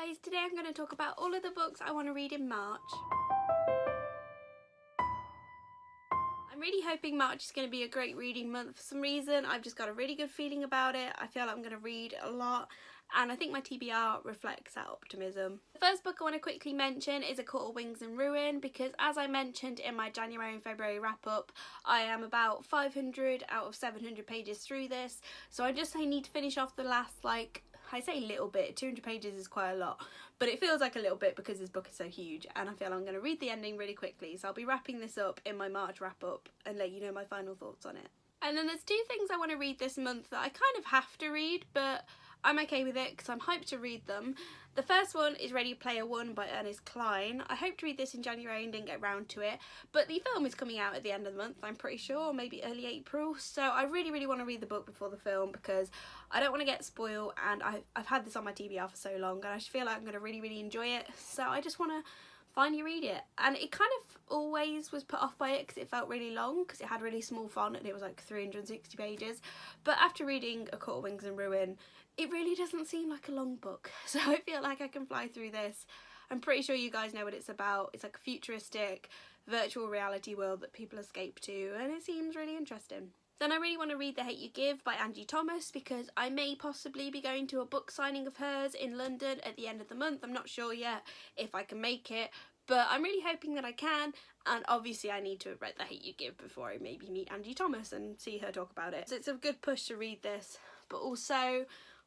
guys, today I'm going to talk about all of the books I want to read in March. I'm really hoping March is going to be a great reading month. For some reason I've just got a really good feeling about it. I feel like I'm going to read a lot and I think my TBR reflects that optimism. The first book I want to quickly mention is A Court of Wings and Ruin, because as I mentioned in my January and February wrap up, I am about 500 out of 700 pages through this, so I need to finish off the last, I say little bit, 200 pages is quite a lot, but it feels like a little bit because this book is so huge and I feel I'm going to read the ending really quickly, so I'll be wrapping this up in my March wrap up and let you know my final thoughts on it. And then there's two things I want to read this month that I kind of have to read, but I'm okay with it because I'm hyped to read them. The first one is Ready Player One by Ernest, Cline. I hope to read this in January and didn't get round to it, but the film is coming out at the end of the month, I'm pretty sure, maybe early April, so I really want to read the book before the film because I don't want to get spoiled, and I've had this on my TBR for so long and I just feel like I'm going to really enjoy it, so I just want to finally read it. And it kind of always was put off by it because it felt really long because it had really small font and it was like 360 pages, but after reading A Court of Wings and Ruin, it really doesn't seem like a long book, so I feel like I can fly through this. I'm pretty sure you guys know what it's about. It's like a futuristic virtual reality world that people escape to, and it seems really interesting. Then I really want to read The Hate You Give by Angie because I may possibly be going to a book signing of hers in London at the end of the month. I'm not sure yet if I can make it, but I'm really hoping that I can, and obviously I need to have read The Hate You Give before I maybe meet Angie and see her talk about it. So it's a good push to read this, but also,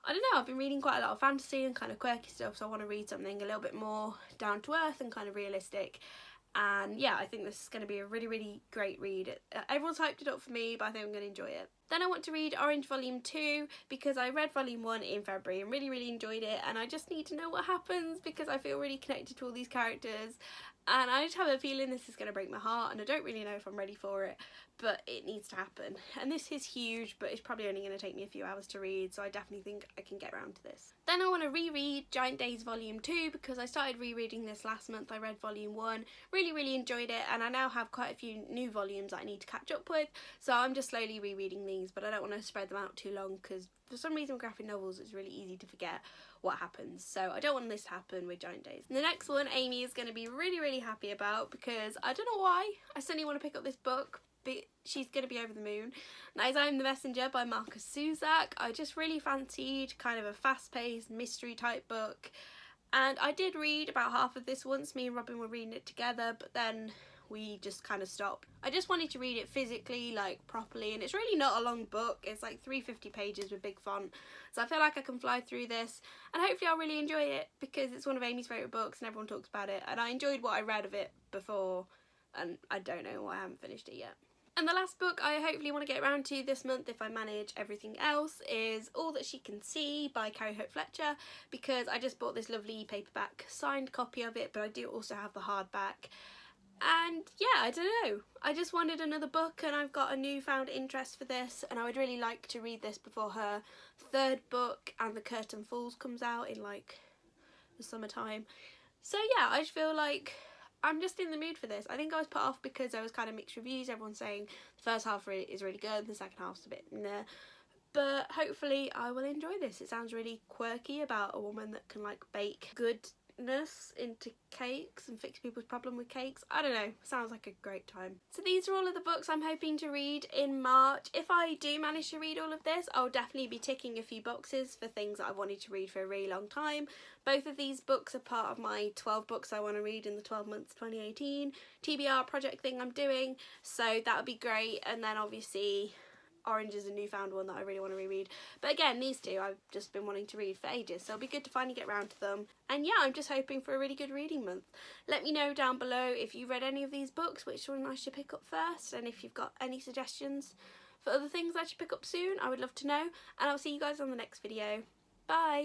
I don't know, I've been reading quite a lot of fantasy and kind of quirky stuff, so I want to read something a little bit more down to earth and kind of realistic. And yeah, I think this is going to be a really great read. Everyone's hyped it up for me, but I think I'm going to enjoy it. Then I want to read Orange Volume 2 because I read Volume 1 in February and really enjoyed it, and I just need to know what happens because I feel really connected to all these characters, and I just have a feeling this is going to break my heart and I don't really know if I'm ready for it, but it needs to happen. And this is huge, but it's probably only going to take me a few hours to read, so I definitely think I can get around to this. Then I want to reread Giant Days Volume 2 because I started rereading this last month. I read Volume 1, really enjoyed it, and I now have quite a few new volumes that I need to catch up with, so I'm just slowly rereading these, but I don't want to spread them out too long because for some reason with graphic novels it's really easy to forget what happens, so I don't want this to happen with Giant Days. And the next one Amy is going to be really happy about because I don't know why I suddenly want to pick up this book, but she's going to be over the moon. That is I'm the Messenger by Zusak. I just really fancied kind of a fast-paced mystery type book, and I did read about half of this once. Me and Robin were reading it together, but then we just kind of stopped. I just wanted to read it physically, like properly, and it's really not a long book. It's like 350 pages with big font, so I feel like I can fly through this, and hopefully I'll really enjoy it because it's one of Amy's favourite books and everyone talks about it, and I enjoyed what I read of it before, and I don't know why I haven't finished it yet. And the last book I hopefully want to get around to this month, if I manage everything else, is All That She Can See by Carrie Fletcher, because I just bought this lovely paperback signed copy of it, but I do also have the hardback. And yeah, I don't know, I just wanted another book and I've got a newfound interest for this, and I would really like to read this before her third book And the Curtain Falls comes out in like the summertime. So yeah, I just feel like I'm just in the mood for this. I think I was put off because there was kind of mixed reviews, everyone saying the first half is really good and the second half's a bit meh. But hopefully I will enjoy this. It sounds really quirky about a woman that can like bake goodness into cakes and fix people's problem with cakes. I don't know, sounds like a great time. So these are all of the books I'm hoping to read in March. If I do manage to read all of this, I'll definitely be ticking a few boxes for things that I've wanted to read for a really long time. Both of these books are part of my 12 books I want to read in the 12 months 2018 TBR project thing I'm doing, so that would be great. And then obviously Orange is a newfound one that I really want to reread. But again, these two I've just been wanting to read for ages, so it'll be good to finally get around to them. And yeah, I'm just hoping for a really good reading month. Let me know down below if you read any of these books, which one I should pick up first, and if you've got any suggestions for other things I should pick up soon, I would love to know. And I'll see you guys on the next video. Bye!